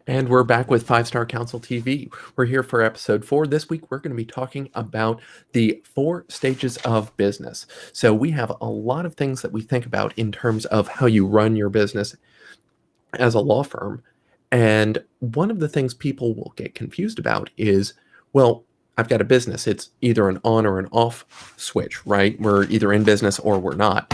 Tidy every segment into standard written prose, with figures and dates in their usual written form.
And we're back with Five Star Counsel TV. We're here for episode 4. This week, we're going to be talking about the 4 stages of business. So, we have a lot of things that we think about in terms of how you run your business as a law firm. And one of the things people will get confused about is, well, I've got a business. It's either an on or an off switch, right? We're either in business or we're not.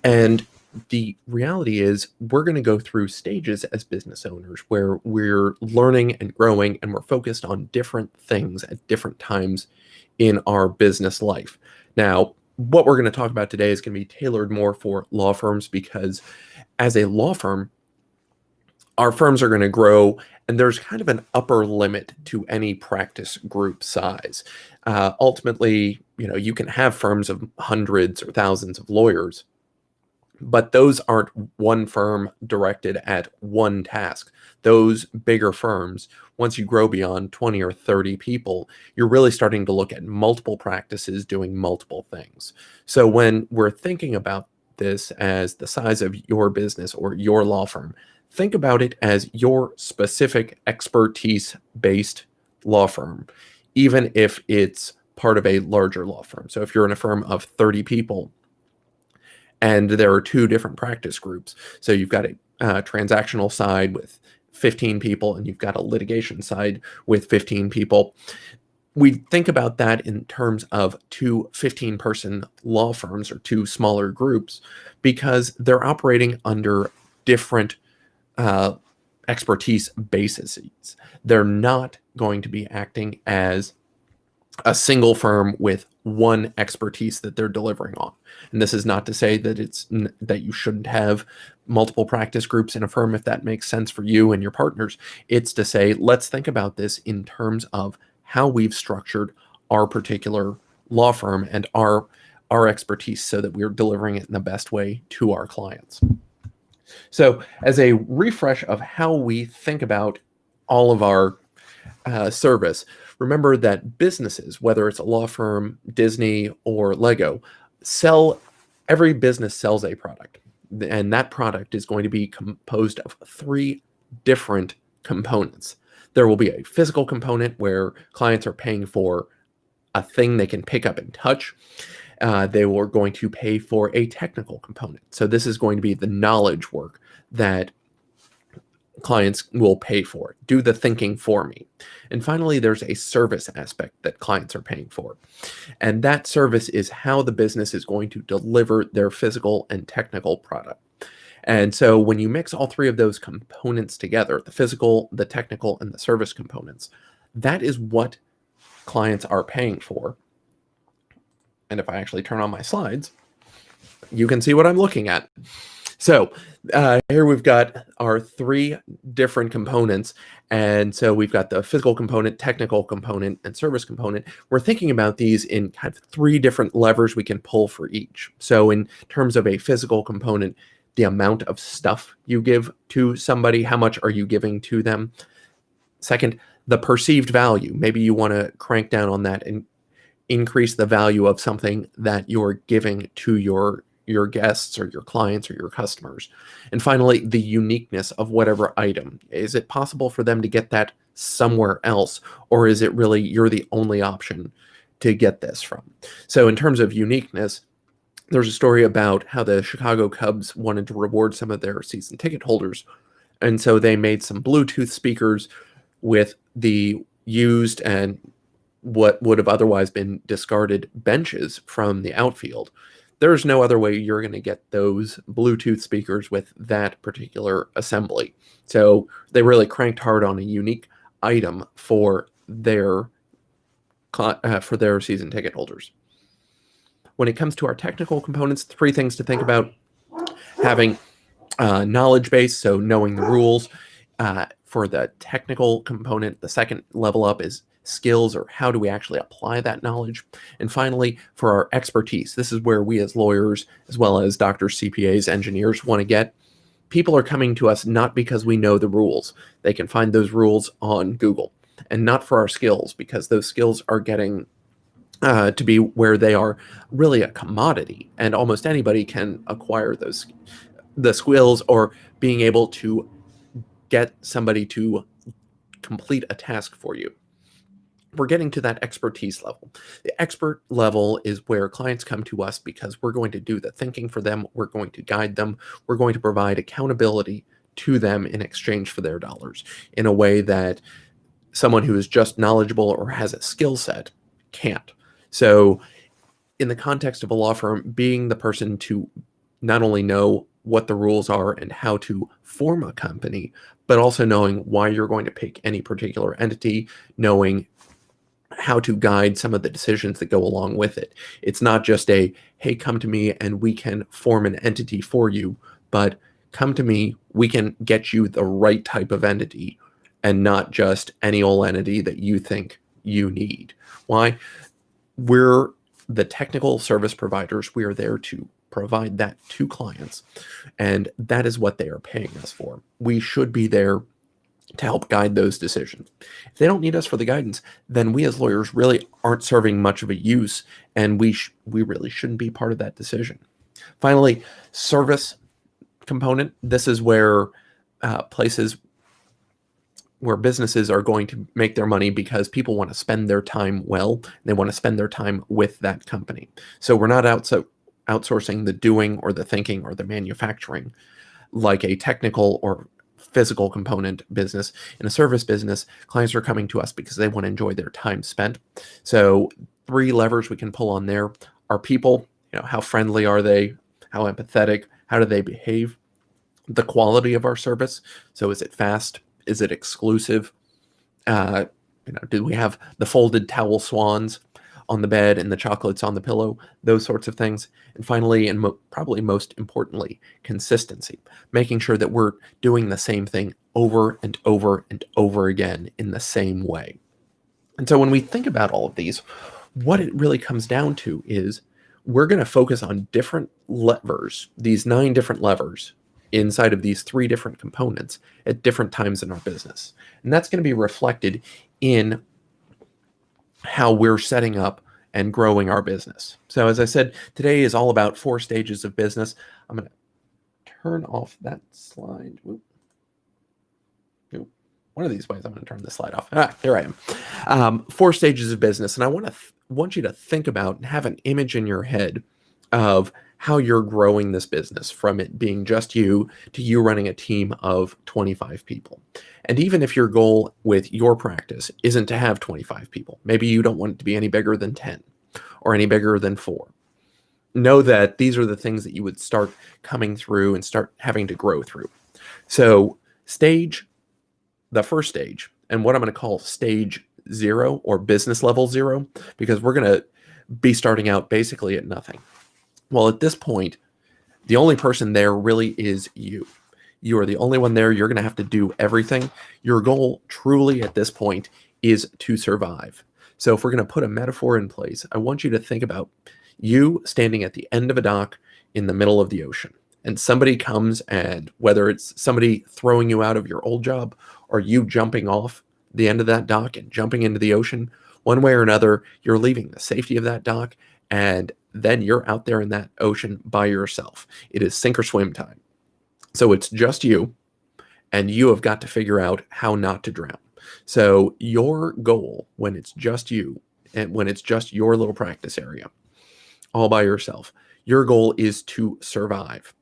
And the reality is we're going to go through stages as business owners where we're learning and growing and we're focused on different things at different times in our business life. Now, what we're going to talk about today is going to be tailored more for law firms because as a law firm, our firms are going to grow, and there's kind of an upper limit to any practice group size. Ultimately, you can have firms of hundreds or thousands of lawyers, but those aren't one firm directed at one task. Those bigger firms, once you grow beyond 20 or 30 people, you're really starting to look at multiple practices doing multiple things. So when we're thinking about this as the size of your business or your law firm, think about it as your specific expertise-based law firm, even if it's part of a larger law firm. So if you're in a firm of 30 people, and there are 2 different practice groups. So you've got a transactional side with 15 people, and you've got a litigation side with 15 people. We think about that in terms of 2 15-person law firms or 2 smaller groups because they're operating under different expertise bases. They're not going to be acting as a single firm with one expertise that they're delivering on. And this is not to say that that you shouldn't have multiple practice groups in a firm if that makes sense for you and your partners. It's to say, let's think about this in terms of how we've structured our particular law firm and our expertise so that we're delivering it in the best way to our clients. So as a refresh of how we think about all of our service, remember that businesses, whether it's a law firm, Disney, or Lego, every business sells a product. And that product is going to be composed of 3 different components. There will be a physical component where clients are paying for a thing they can pick up and touch. They were going to pay for a technical component. So this is going to be the knowledge work that clients will pay for. Do the thinking for me. And finally, there's a service aspect that clients are paying for. And that service is how the business is going to deliver their physical and technical product. And so when you mix all 3 of those components together, the physical, the technical, and the service components, that is what clients are paying for. And if I actually turn on my slides, you can see what I'm looking at. So here we've got our 3 different components. And so we've got the physical component, technical component, and service component. We're thinking about these in kind of 3 different levers we can pull for each. So in terms of a physical component, the amount of stuff you give to somebody, how much are you giving to them? Second, the perceived value. Maybe you want to crank down on that and increase the value of something that you're giving to your guests or your clients or your customers. And finally, the uniqueness of whatever item. Is it possible for them to get that somewhere else, or is it really you're the only option to get this from? So in terms of uniqueness, there's a story about how the Chicago Cubs wanted to reward some of their season ticket holders. And so they made some Bluetooth speakers with the used and what would have otherwise been discarded benches from the outfield. There's no other way you're going to get those Bluetooth speakers with that particular assembly. So they really cranked hard on a unique item for their season ticket holders. When it comes to our technical components, 3 things to think about: having knowledge base, so knowing the rules. For the technical component, the second level up is skills, or how do we actually apply that knowledge? And finally, for our expertise, this is where we as lawyers, as well as doctors, CPAs, engineers, want to get. People are coming to us not because we know the rules. They can find those rules on Google, and not for our skills, because those skills are getting to be where they are really a commodity, and almost anybody can acquire the skills, or being able to get somebody to complete a task for you. We're getting to that expertise level. The expert level is where clients come to us because we're going to do the thinking for them. We're going to guide them. We're going to provide accountability to them in exchange for their dollars in a way that someone who is just knowledgeable or has a skill set can't. So in the context of a law firm, being the person to not only know what the rules are and how to form a company, but also knowing why you're going to pick any particular entity, knowing how to guide some of the decisions that go along with it. It's not just a, hey, come to me and we can form an entity for you, but come to me, we can get you the right type of entity and not just any old entity that you think you need. Why? We're the technical service providers. We are there to provide that to clients, and that is what they are paying us for. We should be there to help guide those decisions. If they don't need us for the guidance, then we as lawyers really aren't serving much of a use, and we really shouldn't be part of that decision. Finally, service component. This is where places where businesses are going to make their money because people want to spend their time well. They want to spend their time with that company. So we're not outsourcing the doing or the thinking or the manufacturing like a technical or physical component business. In a service business, clients are coming to us because they want to enjoy their time spent. So 3 levers we can pull on there are people, how friendly are they? How empathetic? How do they behave? The quality of our service. So is it fast? Is it exclusive? Do we have the folded towel swans on the bed and the chocolates on the pillow? Those sorts of things. And finally, and probably most importantly, consistency. Making sure that we're doing the same thing over and over and over again in the same way. And so when we think about all of these, what it really comes down to is we're going to focus on different levers, these 9 different levers inside of these 3 different components at different times in our business. And that's going to be reflected in how we're setting up and growing our business. So as I said, today is all about 4 stages of business. I'm going to turn off that slide. One of these ways I'm going to turn this slide off. Here I am. 4 stages of business. And I want you to think about and have an image in your head of how you're growing this business from it being just you to you running a team of 25 people. And even if your goal with your practice isn't to have 25 people, maybe you don't want it to be any bigger than 10 or any bigger than 4. Know that these are the things that you would start coming through and start having to grow through. So the first stage, and what I'm going to call stage 0 or business level 0, because we're going to be starting out basically at nothing. Well, at this point, the only person there really is you. You are the only one there. You're going to have to do everything. Your goal truly at this point is to survive. So if we're going to put a metaphor in place, I want you to think about you standing at the end of a dock in the middle of the ocean. And somebody comes, and whether it's somebody throwing you out of your old job or you jumping off the end of that dock and jumping into the ocean, one way or another, you're leaving the safety of that dock, and then you're out there in that ocean by yourself. It is sink or swim time. So it's just you, and you have got to figure out how not to drown. So your goal, when it's just you, and when it's just your little practice area, all by yourself, your goal is to survive.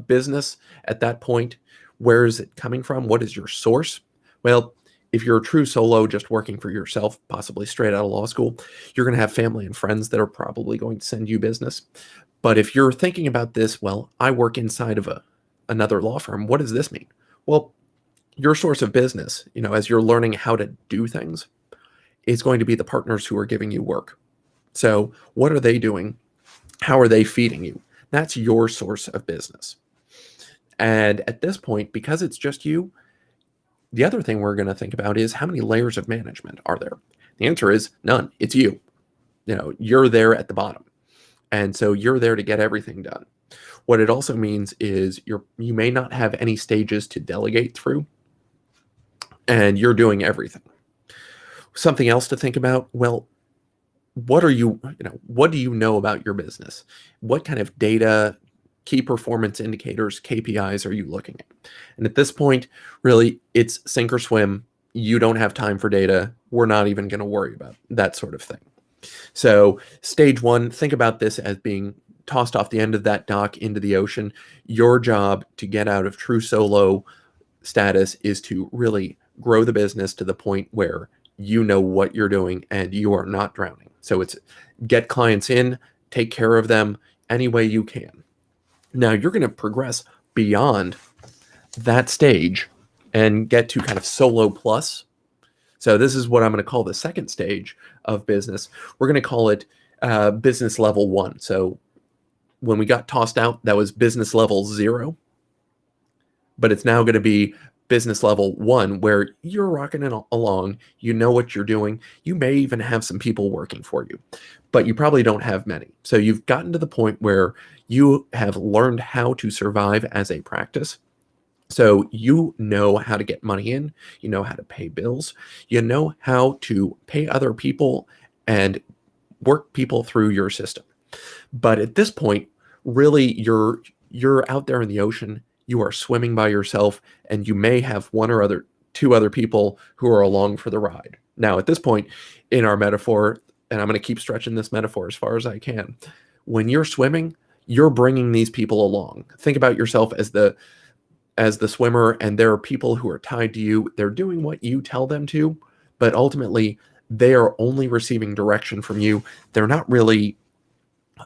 Business at that point, where is it coming from? What is your source? Well, if you're a true solo, just working for yourself, possibly straight out of law school, you're going to have family and friends that are probably going to send you business. But if you're thinking about this, well, I work inside of another law firm. What does this mean? Well, your source of business, as you're learning how to do things, is going to be the partners who are giving you work. So what are they doing? How are they feeding you? That's your source of business. And at this point, because it's just you, the other thing we're going to think about is how many layers of management are there? The answer is none. It's you. You're there at the bottom. And so you're there to get everything done. What it also means is you may not have any stages to delegate through, and you're doing everything. Something else to think about, well, what do you know about your business? What kind of data key performance indicators, KPIs, are you looking at? And at this point, really, it's sink or swim. You don't have time for data. We're not even going to worry about that sort of thing. So stage one, think about this as being tossed off the end of that dock into the ocean. Your job to get out of true solo status is to really grow the business to the point where you know what you're doing and you are not drowning. So it's get clients in, take care of them any way you can. Now you're going to progress beyond that stage and get to kind of solo plus. So this is what I'm going to call the second stage of business. We're going to call it business level 1. So when we got tossed out, that was business level 0. But it's now going to be business level 1, where you're rocking it along. You know what you're doing. You may even have some people working for you, but you probably don't have many. So you've gotten to the point where you have learned how to survive as a practice. So you know how to get money in, you know how to pay bills, you know how to pay other people and work people through your system. But at this point, really you're out there in the ocean, you are swimming by yourself, and you may have two other people who are along for the ride. Now, at this point in our metaphor, and I'm going to keep stretching this metaphor as far as I can, when you're swimming, you're bringing these people along. Think about yourself as the swimmer, and there are people who are tied to you. They're doing what you tell them to, but ultimately they are only receiving direction from you. They're not really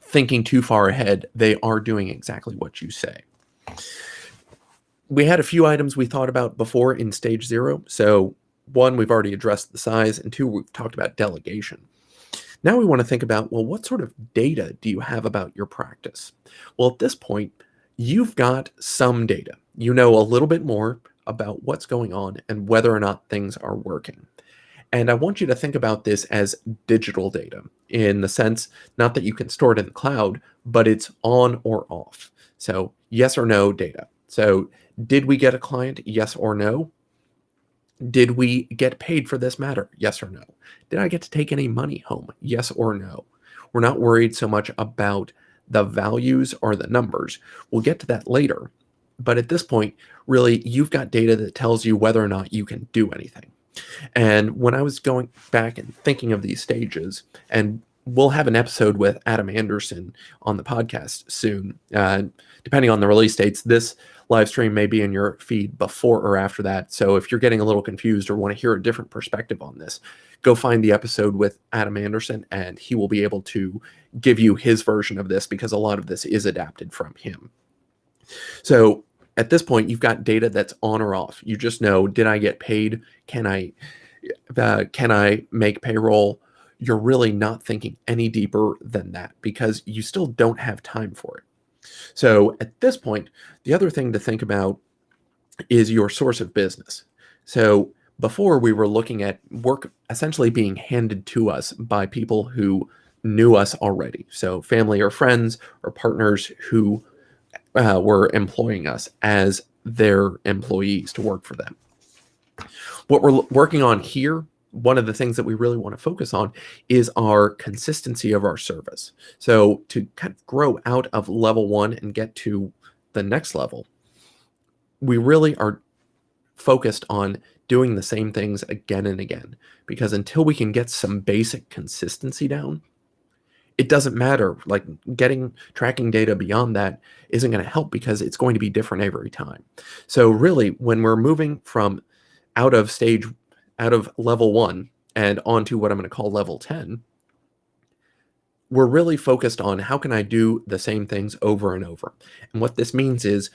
thinking too far ahead. They are doing exactly what you say. We had a few items we thought about before in stage 0. So 1, we've already addressed the size, and 2, we've talked about delegation. Now we want to think about, well, what sort of data do you have about your practice? Well, at this point, you've got some data. You know a little bit more about what's going on and whether or not things are working. And I want you to think about this as digital data, in the sense, not that you can store it in the cloud, but it's on or off. So yes or no data. So did we get a client? Yes or no? Did we get paid for this matter? Yes or no? Did I get to take any money home? Yes or no? We're not worried so much about the values or the numbers. We'll get to that later. But at this point, really, you've got data that tells you whether or not you can do anything. And when I was going back and thinking of these stages, and we'll have an episode with Adam Anderson on the podcast soon, depending on the release dates, this live stream may be in your feed before or after that. So if you're getting a little confused or want to hear a different perspective on this, go find the episode with Adam Anderson, and he will be able to give you his version of this, because a lot of this is adapted from him. So at this point, you've got data that's on or off. You just know, did I get paid? Can I make payroll? You're really not thinking any deeper than that, because you still don't have time for it. So at this point, the other thing to think about is your source of business. So before, we were looking at work essentially being handed to us by people who knew us already. So family or friends or partners who were employing us as their employees to work for them. What we're working on here, one of the things that we really want to focus on, is our consistency of our service. So to kind of grow out of level 1 and get to the next level, we really are focused on doing the same things again and again, because until we can get some basic consistency down, it doesn't matter. Like, tracking data beyond that isn't going to help, because it's going to be different every time. So really, when we're moving from out of level 1 and onto what I'm going to call level 10, we're really focused on how can I do the same things over and over. And what this means is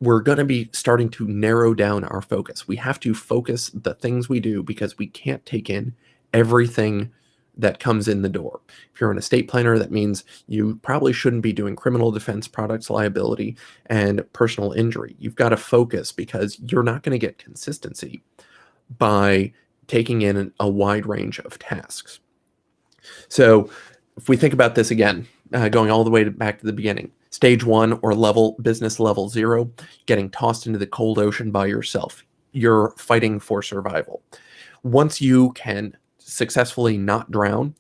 we're going to be starting to narrow down our focus. We have to focus the things we do, because we can't take in everything that comes in the door. If you're an estate planner, that means you probably shouldn't be doing criminal defense, products liability, and personal injury. You've got to focus, because you're not going to get consistency by taking in a wide range of tasks. So if we think about this again, going all the way back to the beginning, stage 1 or business level 0, getting tossed into the cold ocean by yourself. You're fighting for survival. Once you can successfully not drown,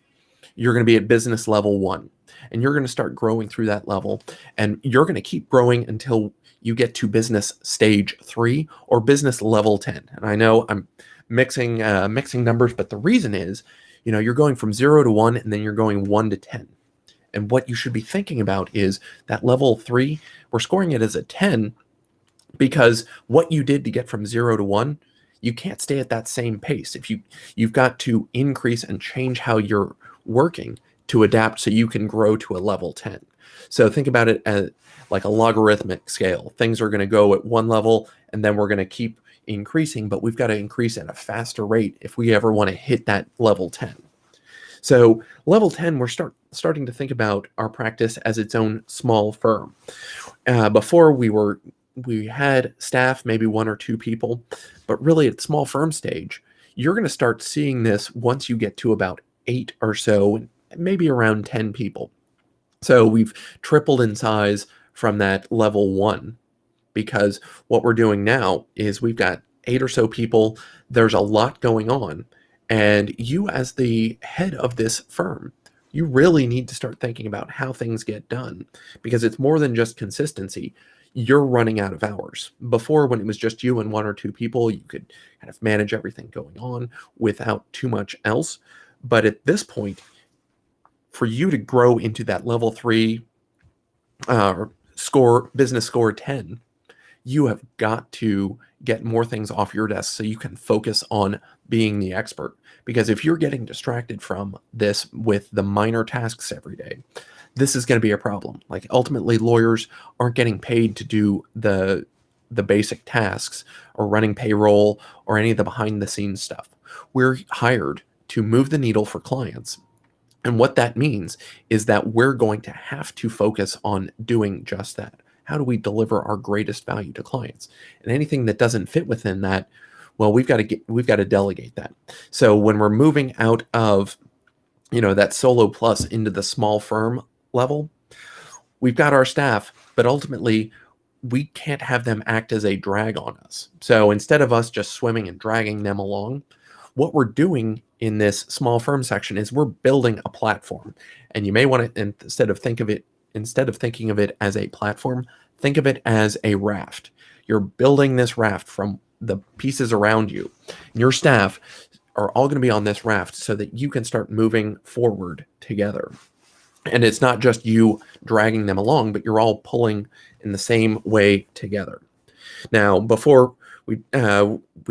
you're going to be at business level 1. and you're going to start growing through that level, and you're going to keep growing until you get to business stage 3 or business level 10. And I know I'm mixing numbers, but the reason is, you're going from 0 to 1, and then you're going 1 to 10. And what you should be thinking about is that level 3, we're scoring it as a 10 because what you did to get from 0 to 1, you can't stay at that same pace. You've got to increase and change how you're working to adapt so you can grow to a level 10. So think about it as like a logarithmic scale. Things are going to go at one level, and then we're going to keep increasing, but we've got to increase at a faster rate if we ever want to hit that level 10. So level 10, we're starting to think about our practice as its own small firm. Before we had staff, maybe 1 or 2 people, but really at small firm stage, you're going to start seeing this once you get to about 8 or so, maybe around 10 people. So we've tripled in size from that level 1, because what we're doing now is we've got 8 or so people. There's a lot going on. And you, as the head of this firm, you really need to start thinking about how things get done, because it's more than just consistency. You're running out of hours. Before, when it was just you and 1 or 2 people, you could kind of manage everything going on without too much else. But at this point, for you to grow into that level 3 business score 10, you have got to get more things off your desk so you can focus on being the expert. Because if you're getting distracted from this with the minor tasks every day, this is going to be a problem. Like, ultimately, lawyers aren't getting paid to do the basic tasks or running payroll or any of the behind the scenes stuff. We're hired to move the needle for clients. And what that means is that we're going to have to focus on doing just that. How do we deliver our greatest value to clients? And anything that doesn't fit within that, well, we've got to delegate that. So when we're moving out of, that solo plus into the small firm level, we've got our staff, but ultimately we can't have them act as a drag on us. So instead of us just swimming and dragging them along, what we're doing in this small firm section is we're building a platform. And you may want to, instead of thinking of it as a platform, think of it as a raft. You're building this raft from the pieces around you. And your staff are all going to be on this raft so that you can start moving forward together. And it's not just you dragging them along, but you're all pulling in the same way together. Now, before we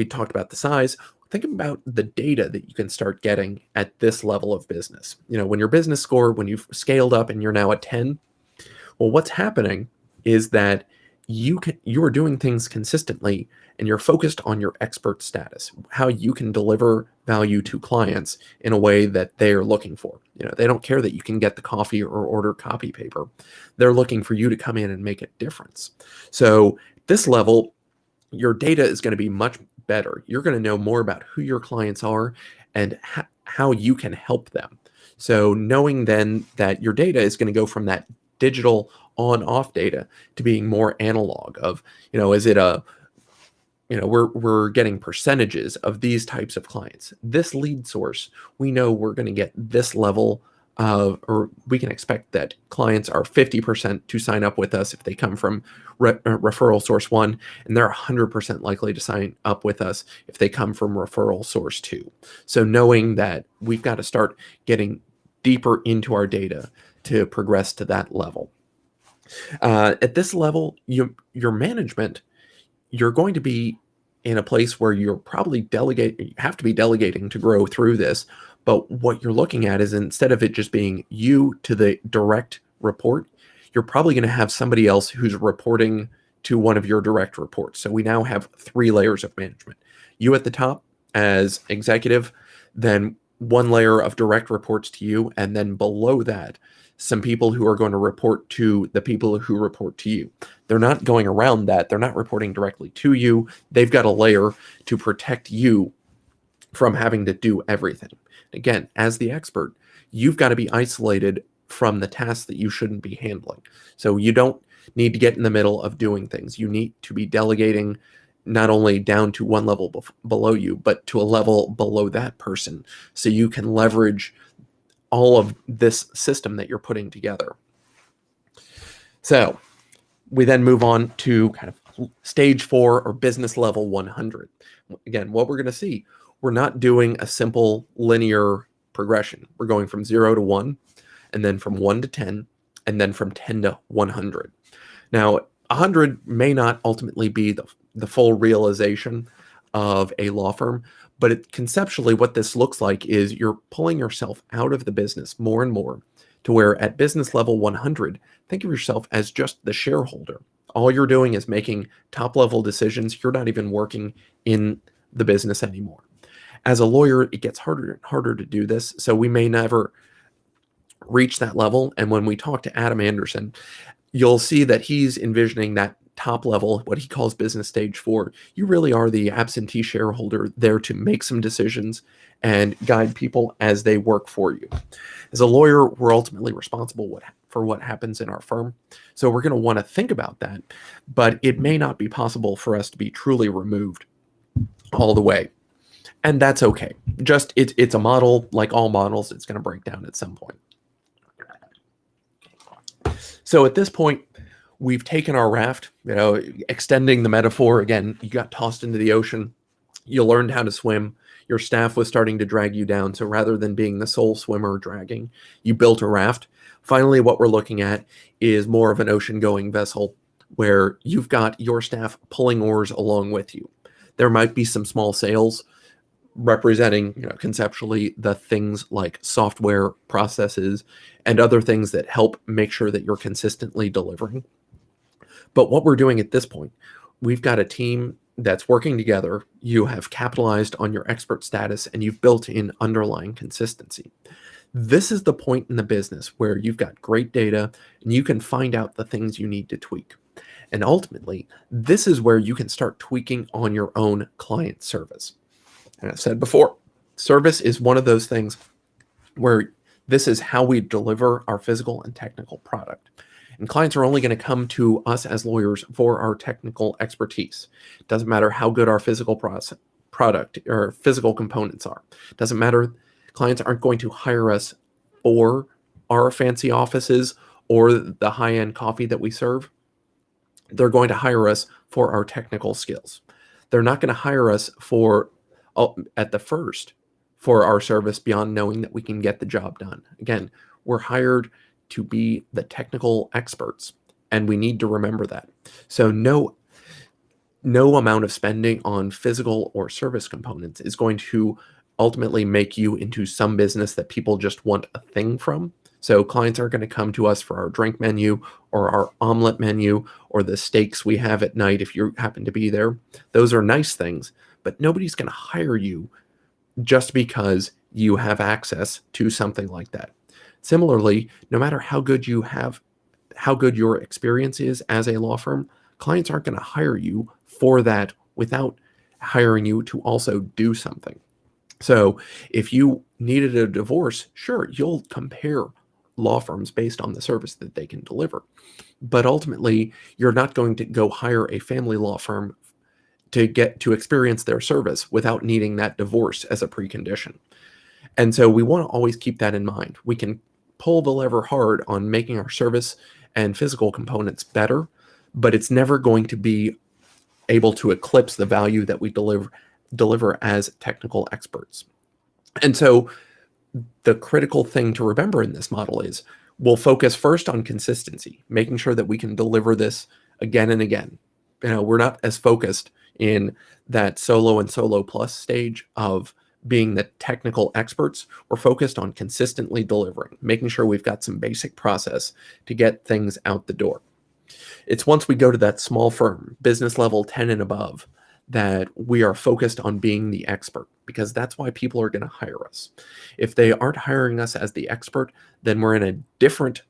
talked about the size, think about the data that you can start getting at this level of business. When your business score, when you've scaled up and you're now at 10, well, what's happening is that you are doing things consistently, and you're focused on your expert status, how you can deliver value to clients in a way that they are looking for. They don't care that you can get the coffee or order copy paper. They're looking for you to come in and make a difference. So this level, your data is going to be much better. You're going to know more about who your clients are and how you can help them. So knowing then that your data is going to go from that digital on-off data to being more analog of, is it we're getting percentages of these types of clients. This lead source, we know we're going to get this level of, or we can expect that clients are 50% to sign up with us if they come from referral source 1, and they're 100% likely to sign up with us if they come from referral source 2. So knowing that we've got to start getting deeper into our data to progress to that level. At this level, your management, you're going to be in a place where you're probably you have to be delegating to grow through this. But what you're looking at is, instead of it just being you to the direct report, you're probably going to have somebody else who's reporting to one of your direct reports. So we now have 3 layers of management. You at the top as executive, then 1 layer of direct reports to you, and then below that, some people who are going to report to the people who report to you. They're not going around that. They're not reporting directly to you. They've got a layer to protect you from having to do everything. Again, as the expert, you've got to be isolated from the tasks that you shouldn't be handling. So you don't need to get in the middle of doing things. You need to be delegating not only down to 1 level below you, but to a level below that person, so you can leverage all of this system that you're putting together. So we then move on to kind of stage 4 or business level 100. Again, what we're going to see, we're not doing a simple linear progression. We're going from 0 to 1, and then from 1 to 10, and then from 10 to 100. Now, 100 may not ultimately be the full realization of a law firm, but conceptually what this looks like is you're pulling yourself out of the business more and more to where at business level 100, think of yourself as just the shareholder. All you're doing is making top level decisions. You're not even working in the business anymore. As a lawyer, it gets harder and harder to do this, so we may never reach that level. And when we talk to Adam Anderson, you'll see that he's envisioning that top level, what he calls business stage 4. You really are the absentee shareholder there to make some decisions and guide people as they work for you. As a lawyer, we're ultimately responsible for what happens in our firm. So we're going to want to think about that, but it may not be possible for us to be truly removed all the way. And that's okay. Just it's a model, like all models, it's going to break down at some point. So at this point, we've taken our raft, extending the metaphor. Again, you got tossed into the ocean. You learned how to swim. Your staff was starting to drag you down. So rather than being the sole swimmer dragging, you built a raft. Finally, what we're looking at is more of an ocean-going vessel where you've got your staff pulling oars along with you. There might be some small sails representing, conceptually the things like software processes and other things that help make sure that you're consistently delivering. But what we're doing at this point, we've got a team that's working together. You have capitalized on your expert status and you've built in underlying consistency. This is the point in the business where you've got great data and you can find out the things you need to tweak. And ultimately, this is where you can start tweaking on your own client service. And I said before, service is one of those things where this is how we deliver our physical and technical product. And clients are only going to come to us as lawyers for our technical expertise. It doesn't matter how good our physical product or physical components are. It doesn't matter. Clients aren't going to hire us for our fancy offices or the high-end coffee that we serve. They're going to hire us for our technical skills. They're not going to hire us for our service beyond knowing that we can get the job done. Again, we're hired to be the technical experts, and we need to remember that. So no amount of spending on physical or service components is going to ultimately make you into some business that people just want a thing from. So clients aren't going to come to us for our drink menu or our omelet menu or the steaks we have at night if you happen to be there. Those are nice things, but nobody's going to hire you just because you have access to something like that. Similarly, no matter how good your experience is as a law firm, clients aren't going to hire you for that without hiring you to also do something. So if you needed a divorce, sure, you'll compare law firms based on the service that they can deliver. But ultimately, you're not going to go hire a family law firm to get to experience their service without needing that divorce as a precondition. And so we want to always keep that in mind. We can pull the lever hard on making our service and physical components better, but it's never going to be able to eclipse the value that we deliver as technical experts. And so the critical thing to remember in this model is we'll focus first on consistency, making sure that we can deliver this again and again. We're not as focused in that solo and solo plus stage of being the technical experts. We're focused on consistently delivering, making sure we've got some basic process to get things out the door. It's once we go to that small firm, business level 10 and above, that we are focused on being the expert, because that's why people are going to hire us. If they aren't hiring us as the expert, then we're in a different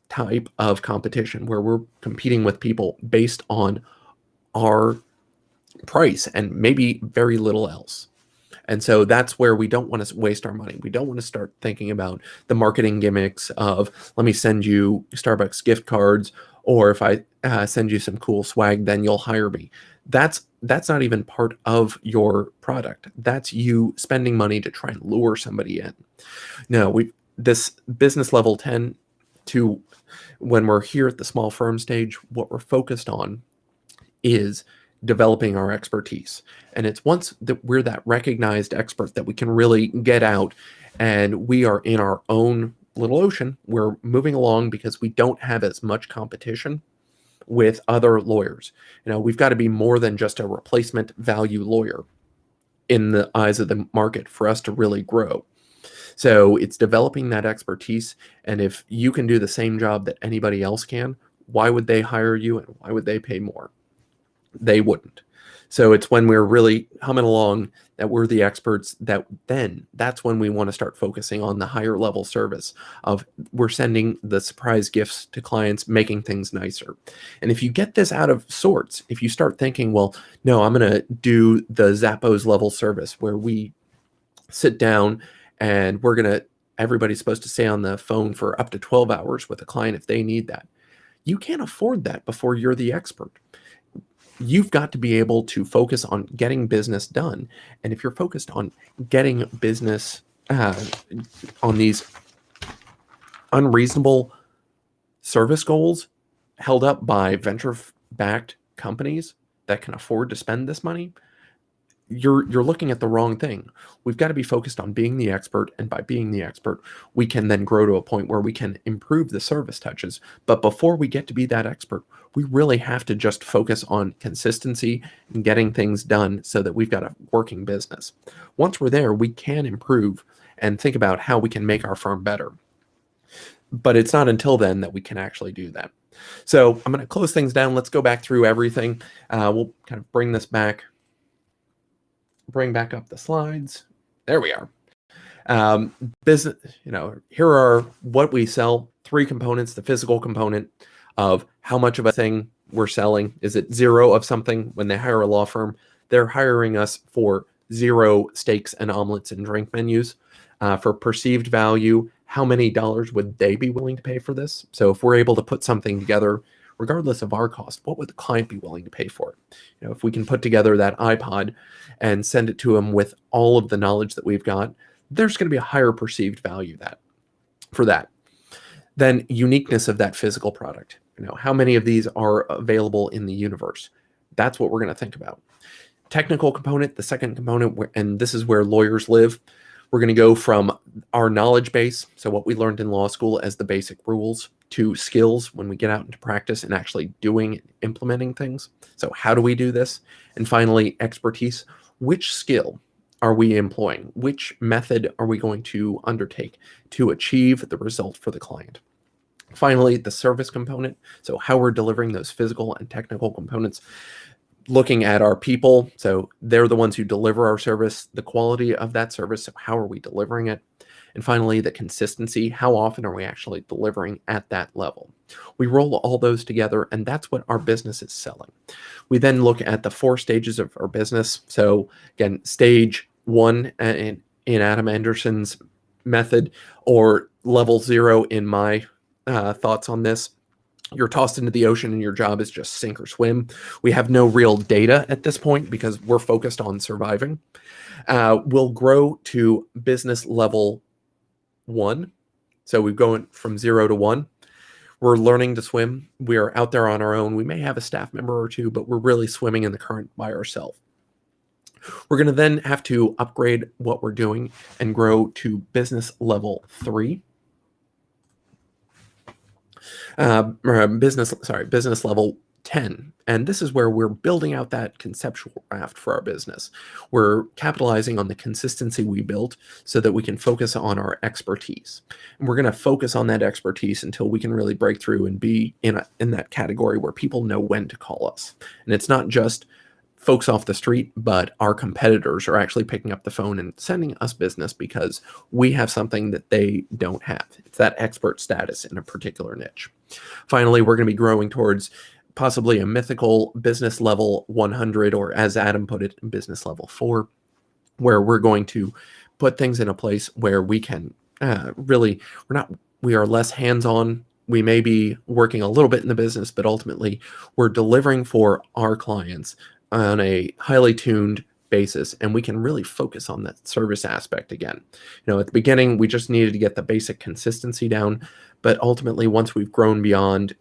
type of competition where we're competing with people based on our price and maybe very little else. And so that's where we don't want to waste our money. We don't want to start thinking about the marketing gimmicks of, let me send you Starbucks gift cards, or if I send you some cool swag, then you'll hire me. That's not even part of your product. That's you spending money to try and lure somebody in. No, this business level 10 to when we're here at the small firm stage, what we're focused on is developing our expertise. And it's once that we're that recognized expert that we can really get out and we are in our own little ocean. We're moving along because we don't have as much competition with other lawyers. We've got to be more than just a replacement value lawyer in the eyes of the market for us to really grow. So it's developing that expertise. And if you can do the same job that anybody else can, why would they hire you and why would they pay more? They wouldn't. So it's when we're really humming along that we're the experts that's when we want to start focusing on the higher level service of we're sending the surprise gifts to clients, making things nicer. And if you get this out of sorts, if you start thinking, well, no, I'm going to do the Zappos level service where we sit down and everybody's supposed to stay on the phone for up to 12 hours with a client if they need that. You can't afford that before you're the expert. You've got to be able to focus on getting business done. And if you're focused on getting business on these unreasonable service goals held up by venture-backed companies that can afford to spend this money, you're looking at the wrong thing. We've got to be focused on being the expert, and by being the expert, we can then grow to a point where we can improve the service touches. But before we get to be that expert, we really have to just focus on consistency and getting things done so that we've got a working business. Once we're there, we can improve and think about how we can make our firm better. But it's not until then that we can actually do that. So I'm going to close things down. Let's go back through everything. We'll kind of bring back up the slides. There we are. Business, here are what we sell. 3 components: the physical component of how much of a thing we're selling. Is it 0 of something? When they hire a law firm, they're hiring us for 0 steaks and omelets and drink menus. For perceived value, how many dollars would they be willing to pay for this? So if we're able to put something together, regardless of our cost, what would the client be willing to pay for it? If we can put together that iPod and send it to them with all of the knowledge that we've got, there's going to be a higher perceived value for that. Then uniqueness of that physical product. How many of these are available in the universe? That's what we're going to think about. Technical component, the second component, and this is where lawyers live. We're going to go from our knowledge base, so what we learned in law school as the basic rules, to skills when we get out into practice and actually doing and implementing things. So how do we do this? And finally, expertise. Which skill are we employing? Which method are we going to undertake to achieve the result for the client? Finally, the service component. So how we're delivering those physical and technical components. Looking at our people, so they're the ones who deliver our service, the quality of that service, so how are we delivering it? And finally, the consistency, how often are we actually delivering at that level? We roll all those together, and that's what our business is selling. We then look at the 4 stages of our business. So again, stage 1 in Adam Anderson's method, or level 0 in my thoughts on this. You're tossed into the ocean and your job is just sink or swim. We have no real data at this point because we're focused on surviving. We'll grow to business level 1. So we're going from 0 to 1. We're learning to swim. We are out there on our own. We may have a staff member or 2, but we're really swimming in the current by ourselves. We're going to then have to upgrade what we're doing and grow to business level 3. Business level 10. And this is where we're building out that conceptual raft for our business. We're capitalizing on the consistency we built so that we can focus on our expertise. And we're going to focus on that expertise until we can really break through and be in that category where people know when to call us. And it's not just folks off the street, but our competitors are actually picking up the phone and sending us business because we have something that they don't have. It's that expert status in a particular niche. Finally, we're going to be growing towards possibly a mythical business level 100, or as Adam put it, business level 4, where we're going to put things in a place where we can we are less hands-on. We may be working a little bit in the business, but ultimately we're delivering for our clients on a highly tuned basis, and we can really focus on that service aspect again. At the beginning, we just needed to get the basic consistency down, but ultimately, once we've grown beyond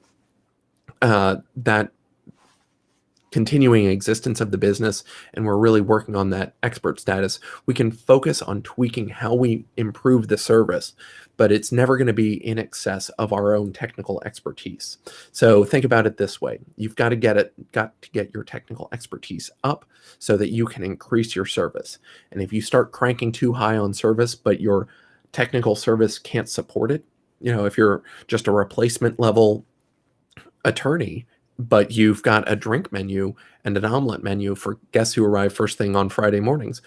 that continuing existence of the business, and we're really working on that expert status, we can focus on tweaking how we improve the service, but it's never going to be in excess of our own technical expertise. So think about it this way. You've got to get your technical expertise up so that you can increase your service. And if you start cranking too high on service, but your technical service can't support it, if you're just a replacement level attorney, but you've got a drink menu and an omelet menu for guests who arrive first thing on Friday mornings,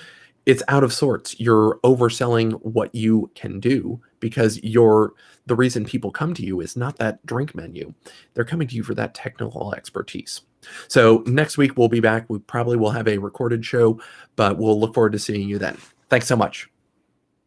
it's out of sorts. You're overselling what you can do, because the reason people come to you is not that drink menu. They're coming to you for that technical expertise. So next week we'll be back. We probably will have a recorded show, but we'll look forward to seeing you then. Thanks so much.